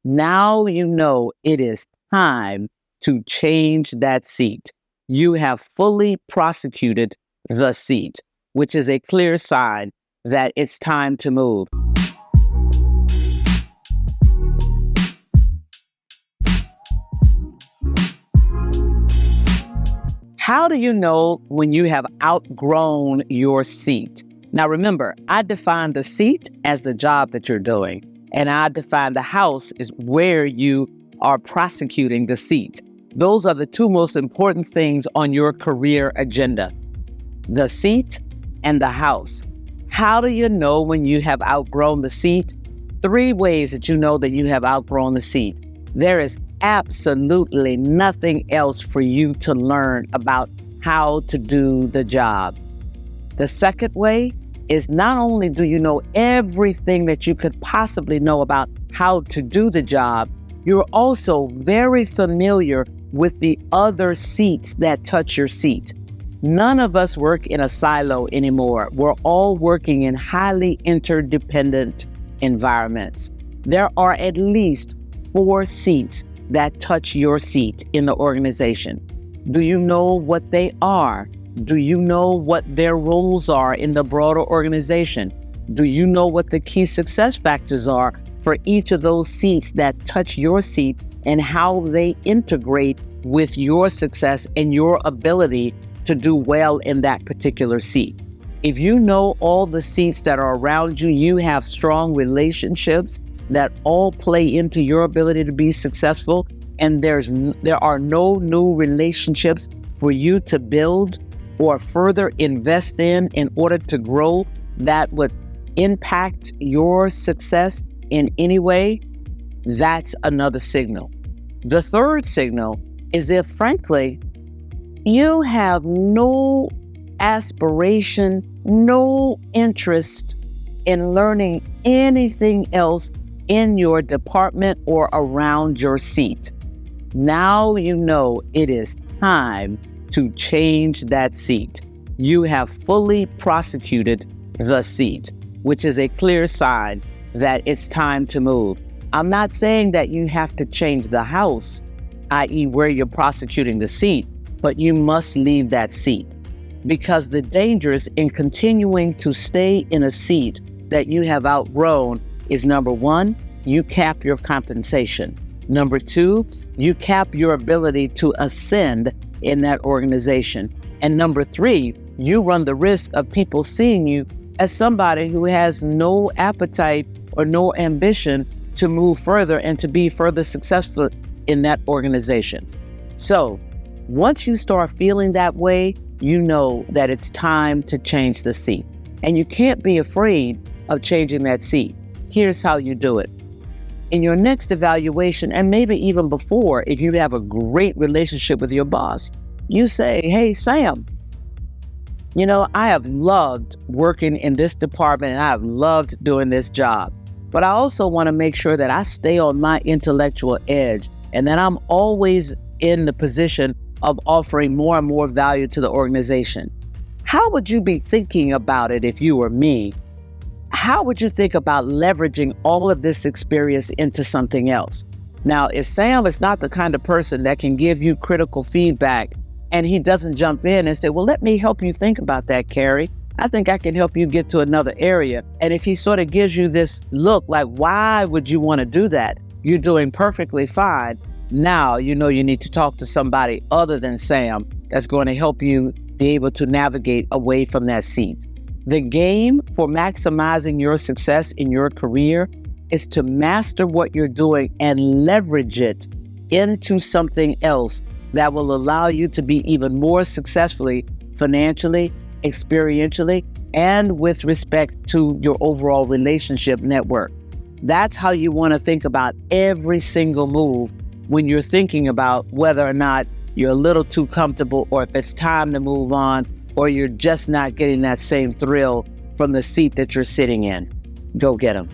Now you know it is time to change that seat. You have fully prosecuted the seat, which is a clear sign that it's time to move. How do you know when you have outgrown your seat? Now remember, I define the seat as the job that you're doing, and I define the house as where you are prosecuting the seat. Those are the two most important things on your career agenda: the seat and the house. How do you know when you have outgrown the seat? 3 ways that you know that you have outgrown the seat. There is absolutely nothing else for you to learn about how to do the job. The second way is not only do you know everything that you could possibly know about how to do the job, you're also very familiar with the other seats that touch your seat. None of us work in a silo anymore. We're all working in highly interdependent environments. There are at least 4 seats that touch your seat in the organization. Do you know what they are? Do you know what their roles are in the broader organization? Do you know what the key success factors are for each of those seats that touch your seat and how they integrate with your success and your ability to do well in that particular seat? If you know all the seats that are around you, you have strong relationships that all play into your ability to be successful, and there are no new relationships for you to build or further invest in order to grow that would impact your success in any way, that's another signal. The third signal is if, frankly, you have no aspiration, no interest in learning anything else in your department or around your seat. Now you know it is time to change that seat. You have fully prosecuted the seat, which is a clear sign that it's time to move. I'm not saying that you have to change the house, i.e. where you're prosecuting the seat, but you must leave that seat, because the dangers in continuing to stay in a seat that you have outgrown is, number 1, you cap your compensation. Number 2, you cap your ability to ascend in that organization. And number 3, you run the risk of people seeing you as somebody who has no appetite or no ambition to move further and to be further successful in that organization. So once you start feeling that way, you know that it's time to change the seat. And you can't be afraid of changing that seat. Here's how you do it. In your next evaluation, and maybe even before, if you have a great relationship with your boss, you say, "Hey, Sam, I have loved working in this department and I have loved doing this job, but I also want to make sure that I stay on my intellectual edge and that I'm always in the position of offering more and more value to the organization. How would you be thinking about it if you were me? How would you think about leveraging all of this experience into something else?" Now, if Sam is not the kind of person that can give you critical feedback and he doesn't jump in and say, "Well, let me help you think about that, Carrie. I think I can help you get to another area." And if he sort of gives you this look like, "Why would you want to do that? You're doing perfectly fine." Now, you know you need to talk to somebody other than Sam that's going to help you be able to navigate away from that seat. The game for maximizing your success in your career is to master what you're doing and leverage it into something else that will allow you to be even more successfully financially, experientially, and with respect to your overall relationship network. That's how you want to think about every single move when you're thinking about whether or not you're a little too comfortable or if it's time to move on, or you're just not getting that same thrill from the seat that you're sitting in. Go get them.